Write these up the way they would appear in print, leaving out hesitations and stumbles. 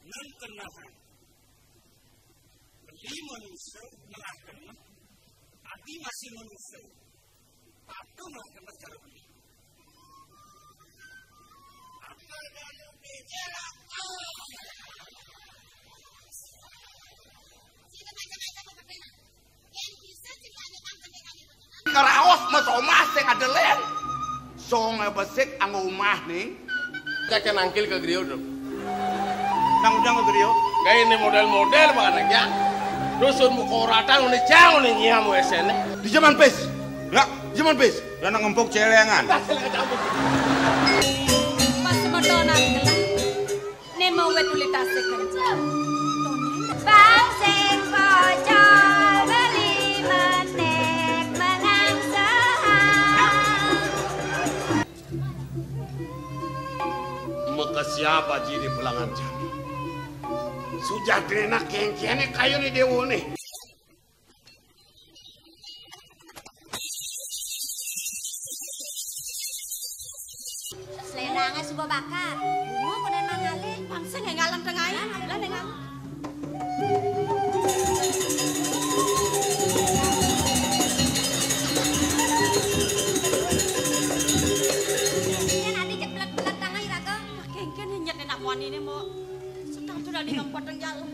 Nangkenahan beli manusia malah kena tapi masih manusia patuh malah kena cara beli apa yang bicara karaos mas omah sing adelen song besik anggo omah ning kakek nangkil ke griyo dong nang undang ke griyo kayak ini model-model makanya ya dusun mukoratan ini jauh nih nyiamu esene di zaman pes ya di zaman pes dan ngempuk celengan pas semotonan gelah nemo wetulitase kencang bang sing pojo beli menek menangsahan maka siapa jadi pelangan jam sudah enak kengkene kayu ni dewo nih selendangnya suka bakar bunga kena nangali bangsa nggak ngalam tengahnya lah dengan ini nanti jeplak-jeplak tangan iraga kengken nyet enak muan ini mau sudah di ngempot yang jalan.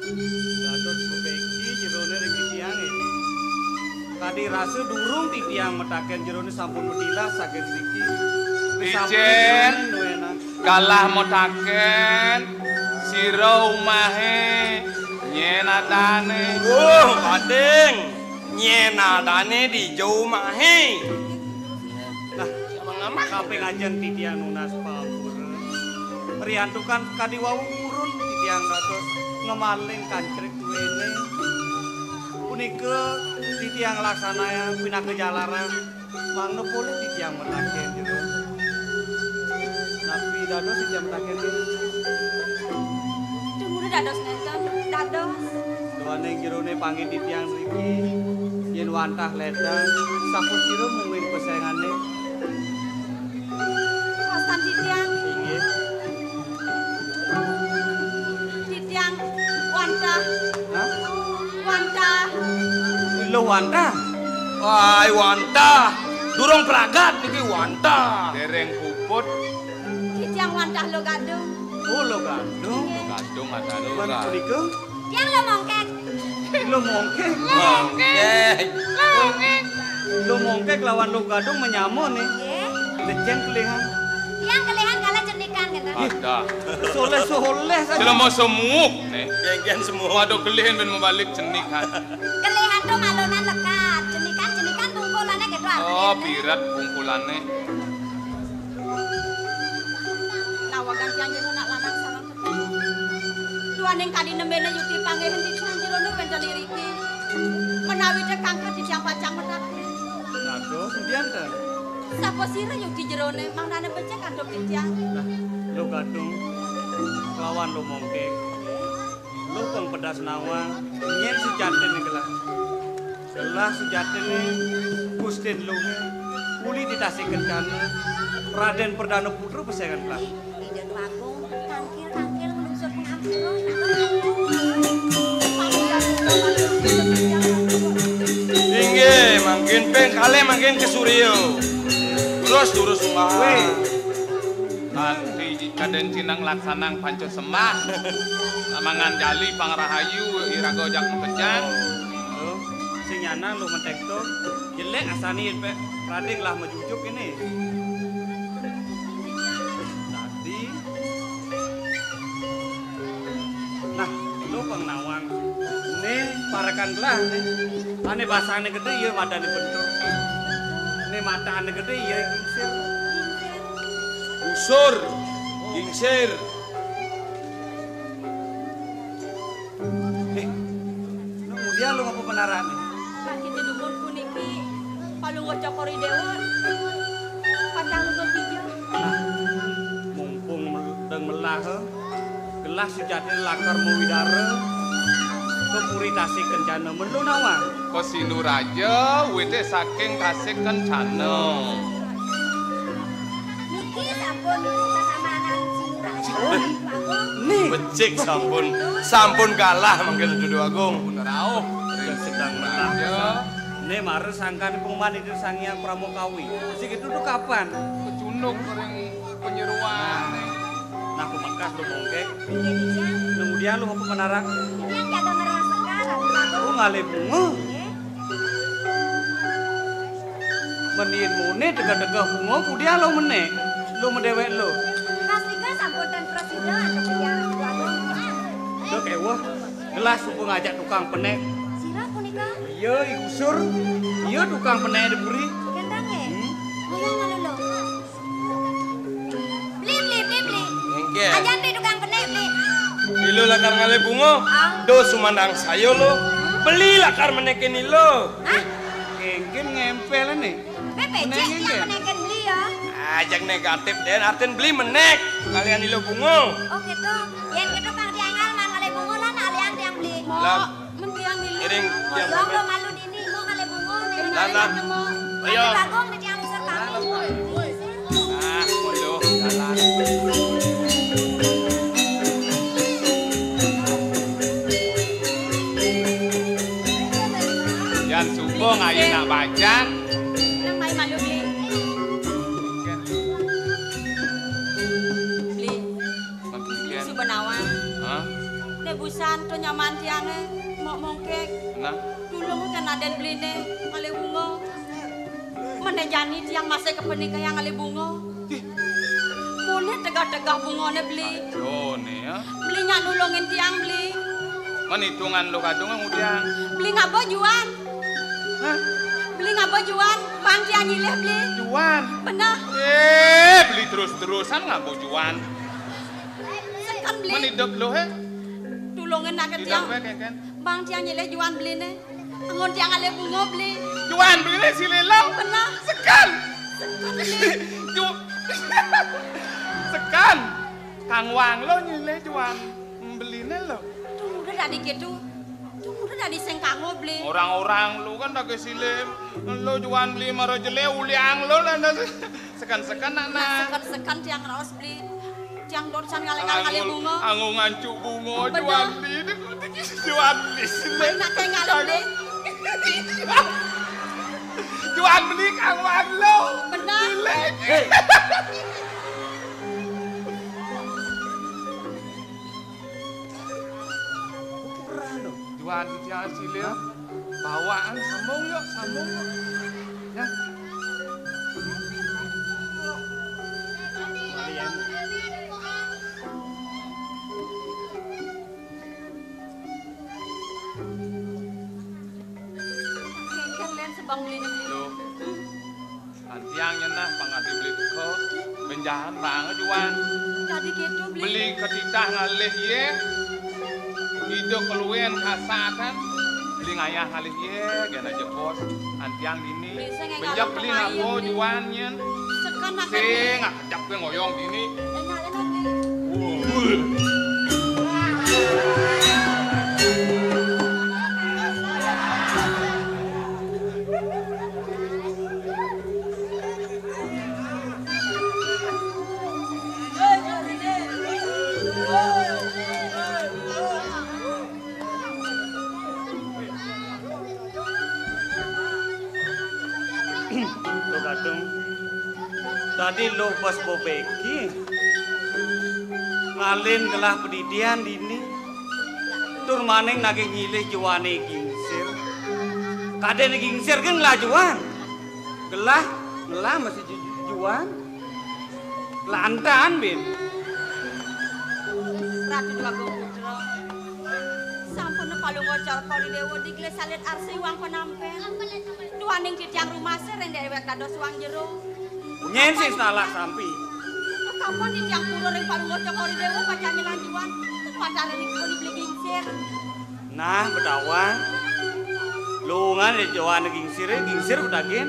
Gatot kupeki jerone ring titiang ini. Tadi rasa durung titiang metaken jerone sampun betilah sakit siki. Ijen kalah metaken sira umahe nyenadane. Padeng nyenadane di jauh mahe. Nah, sampai ngajen titiang nunas pamur. Priantukan kadiwau urun titiang dados ngemaling kancrek duwene punika titiang laksana pinake jalaran mangno pole titiang metaken jero napi dados titiang metaken Dumure dados nenten dados doane jerone panggih titiang mriki yen wantah ledang sapusira mungkin pesengane pasan titiang inggih titiang wantah hah wantah lho wantah Wai wantah durung pragat niki wantah dereng puput titiang wantah lo gadung oh lo gandung gadung ada man lura punika tiang lo mongkek lo mongkek lo mongkek lawan lo gadung menyamun nih nggih leceng kelihan tiang kelihan kala cenikan gitu ada soleh saja jelema semuk nih geng-geng semua waduh kelihin ben membalik cenikan kelihan tuh malunan lekat cenikan bungkulannya gitu oh pirat bungkulane nawagan tiang jero nak lanang sareng ketemu duaning kadi nembene yuti panggihan titiang jero nu pendeliriki menawi teh kangkat titiang pacang menake nados dianten sapa sira yuti jerone manane becek kandung titiang nah lo gadung lawan lo mongkek lo peng pedas nawang nyen sujaten nih gelah sujaten nih Gustin lo uli ditasikan kana Raden Perdana Putra pesengan kelah Lidan Agung kangkil menusul pengampiro inggih mangkin peng kale mangkin ke Suryo terus umaha nanti kaden cinang laksanang panco sembah lamangan jali pangrahayu iraga ojak mepecang lo sing nyana lo mentek to jelek asani pe Raden lah mejujuk ini tadi nah lo peng nawang nih parakan gelah nih ane bahasane gede iya madane bentur nih matane gede iya gingsir usur gingsir kemudian lo ngapa penaran nih Makin di dubur puniki palu ngocokori dewa pandang lungguh tiga nah mumpung dan melah gelas sejati lakar mewidara kepuri tasik kencana melu nawang Kosinu raja wite saking tasik kencana niki sampun kesamanan sinurah nih becik sampun kalah mangken Dudu Agung. Rauh. sedang menang. Ini mare sangkan pengumuman itu Sangyang Pramukawi. Sik itu tuh kapan? Kecundung sering penyeruan. Nah, aku mekas lu mongkek. Kemudian lu apa menarak? Yang jaga merah sekarang. Lu ngalih bunga. Menin mune dega-dega bunga, kemudian lu meneh. Lu mendewek lu. Kasika sampun dan presiden kemudian Lu kewah. Gelas suku ngajak tukang penek. Sira punika. Iya, Ibu Sur. Iya tukang penek diburi. Gendang ya? Ngoyong malu lo. Beli. Engke. Ajan di tukang penek beli. Ilo lakar ngale bungo. Do sumandang sayo lo. Beli lakar menekin ilo. Hah? Engken ngempel nih. BPC yang menekan beli ya. Ajak negatif den arten beli menek. Kalian ilo bungo. Oh gitu. Yang gitu Kang Diangal man ngale bungo lan alian tiang beli. Lah. Mendiang beli. Iring tiang Ngoyong lo malu dini mau ngale bungo nih. Lan. Ayo. Bagong di tiang besar kami. Nah, ilo jalan. Yan subong ayo nak bacan. Nang mai malu beli. Beli. Makin. Subenawan. Hah? Nebusan to nyaman tiange mok mongkek. Nah. Dulu kan aden bline ngale bungo. Menejani tiang masih kepenikah yang ngale bungo. Mune tegak-tegak bungone beli. Yo nih ya. Beli nyak nulungin tiang beli. Man hitungan lo kadung kemudian. Beli ngap bojuan. Hah? Beli ngap bojuan. Bang tiang nyilih beli. Juan. Benar. Beli terus-terusan nggak mau juan. Sekan Man beli. hidup lo he. Tulungin nak ke Hidup tiang. he kan. Bang tiang nyilih juan beli ne. Angon tiang ngale bungo beli. Juan beli si lelau. Benar. Sekan. Sekan beli. Sekan. Kang Wang lo nyileh juan. Beline lo. Tuh udah dari gitu. Tuh udah dari sengkango beli. Orang-orang lu kan tak silim. Lo juan beli maro jele uliang lo lah. Sekan-sekan anak. Sekan tiang raos beli. Tiang dorsan ngale bungo. Angu ngancu bungo Bener. juan beli. Juan beli sile. Nak kayak ngale beli. Juan beli Kang Wang lo. Benar. Juan di tiang silim. Bawaan sambung yuk. Ya. Kan lian sebang beli beli. Lo. Antiang nyenah pangadi beli teko. Benjahan banget Juan. Tadi gitu beli. Beli ketitah ngalih ye. Hidup keluwen kasatan. Beli ngayah ngalih ye. Gana jepos. Antiang dini. Beli saya nggak Benjak kalau beli pengayang, ngabo beli. Juan nyen. Sekan nak Sing ngak kejap gue ngoyong dini. Enak beli. Lo kadung. Tadi lo pas bobeki. Ngalin gelah pendidian dini. Tur maning nage nyilih juane gingsir. Kaden gingsir kan ngelajuan. Gelah masih juan. Lantan bin. Ratu dua putra. Sampun palu ngocor kali dewa digeles salit arsi wang penampen. Duaning di tiang rumah sering dewek dados wang jero. Nyen sing salah sampi. Kapan di tiang pura ring palu ngocor kali dewa pacane lanjuan. Pacane ring pun dibeli gingsir. Nah, betawa. Lungan di juane gingsir udagen.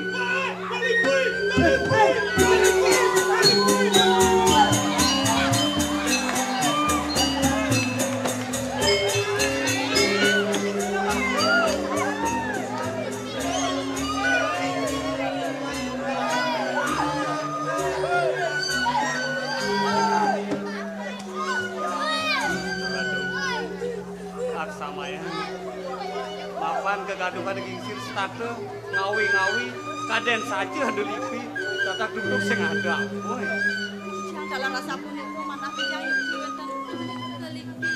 keramaian. Papan kegaduhan gingsir state ngawi-ngawi kaden saja ada lipi tatak duduk sing ada. Boy. Yang dalam rasa punika manah kijang yukti wonten lelipi.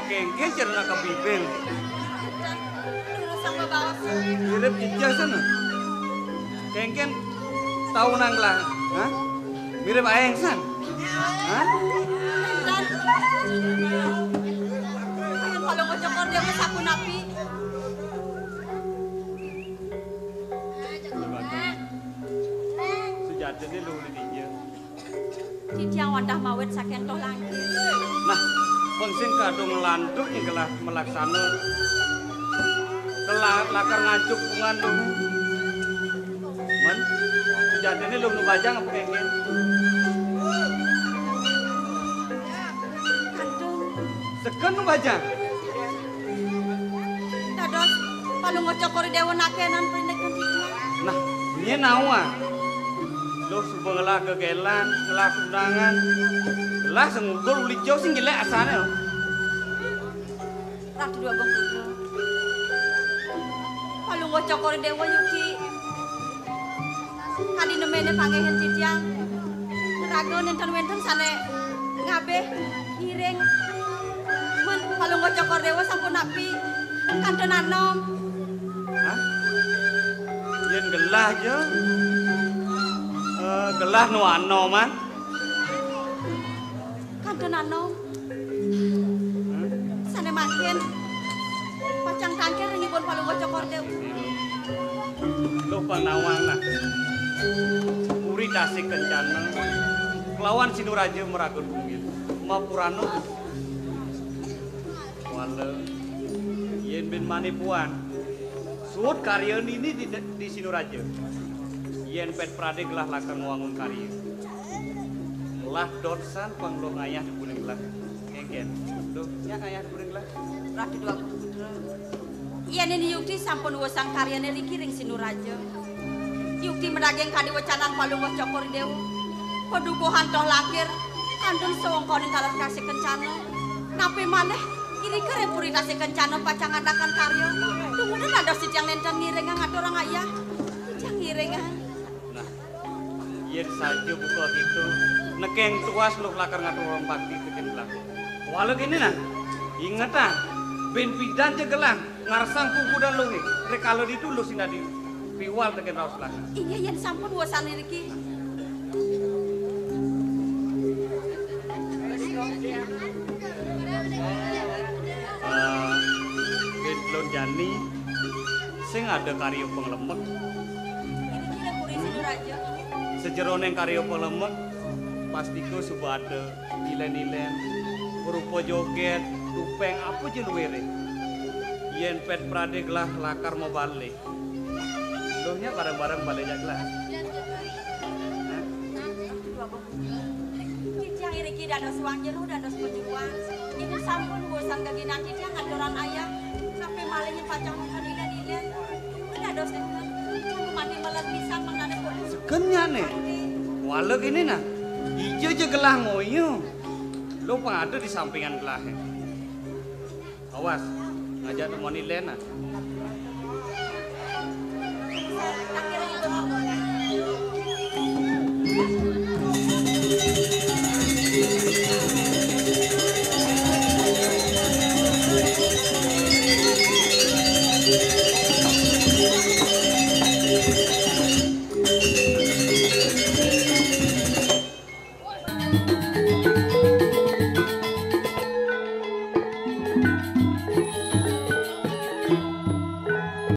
Kengke cerna ke bibel. Terus sama bawa. Mirip jejak sana. Kengke tahu nanglah, hah? Mirip aeng san. Hah? Dan kalau ngocokor dia sapu napi. Sejatine lu di dia. Di tiang wandah mawet saken toh langit. Nah, pengsing kadung landuk yang kelah melaksana kelah lakar ngancuk pungan lu. Men, sejatine lu bajang apa kengke? Kandung. Seken lu bajang. Dados kalau ngocokor dewa nakenan perindekan tidak. Nah, ini nawa. Lo subuh ngelah kegelan, ngelah undangan, ngelah sengugol uli jauh sing gila asane. Ratu dua bang putra. Kalau ngocokor dewa yuki. Kali nemene pangehen titiang. Nerago nenten-nenten sane ngabe ngiring. Men kalau ngocokor dewa sampun napi. Kanton anom. Hah? Yen gelah aja. Gelah nu ano man. Kanton anom. Sane makin. Pacang tangkir ngibon kalau ngocokor dewa. Lo panawang lah. Uri tasik kencana. Kelawan Sinuraja meragut bungil. Mapurano. Wala. Yen bin manipuan. Suut karya ini di Sinuraja. Yen pet prade gelah lakar ngewangun karya. Lah dotsan panglo ayah di buling gelah. Ngeken. Loh, nya ayah di buling gelah. Ratu dua putra. Yen ini yukti sampun wosang karyane likiring Sinuraja. Yukti medageng kadi wacanan palung ngocokor dewa. Pedukuhan toh lakir. Kandun sewongkonin talat kasih kencana. Napi maneh. Kiri keren puri kasih kencana pacang adakan karya. Tungguin ada si yang nenten ngirengan atau orang ayah. Yang ngirengan. Nah, yen saja buka gitu. Nekeng tuas lu lakar ngatur orang bakti bikin belah. Walau gini nah, inget ah. Ben pidan jegelang ngarsang kuku dan lu nih. Rekalo itu lu sinadi piwal teken raus lah. Iya yen sampun wasan iki. Lon Jani sing ada karya penglemek. Ini kira puri Sinuraja. Sejerone karya penglemek pastiku sudah ada ilen-ilen berupa joget, tupeng apa je luwere. Yen pet prade gelah lakar mau balik. Lohnya bareng-bareng baliknya gelah. Cicang iriki dados uang jeru dados pejuang. Ini sampun bosan kaginan cicang aturan ayah. Sampai malingnya pacang makan ilen-ilen. Dados itu. Mandi malam pisang mengenai kulit. Sekenya nih. Walau ini nah. Ijo je gelah ngoyo. Lo pengada di sampingan gelah. Awas, ngajak temani Lena.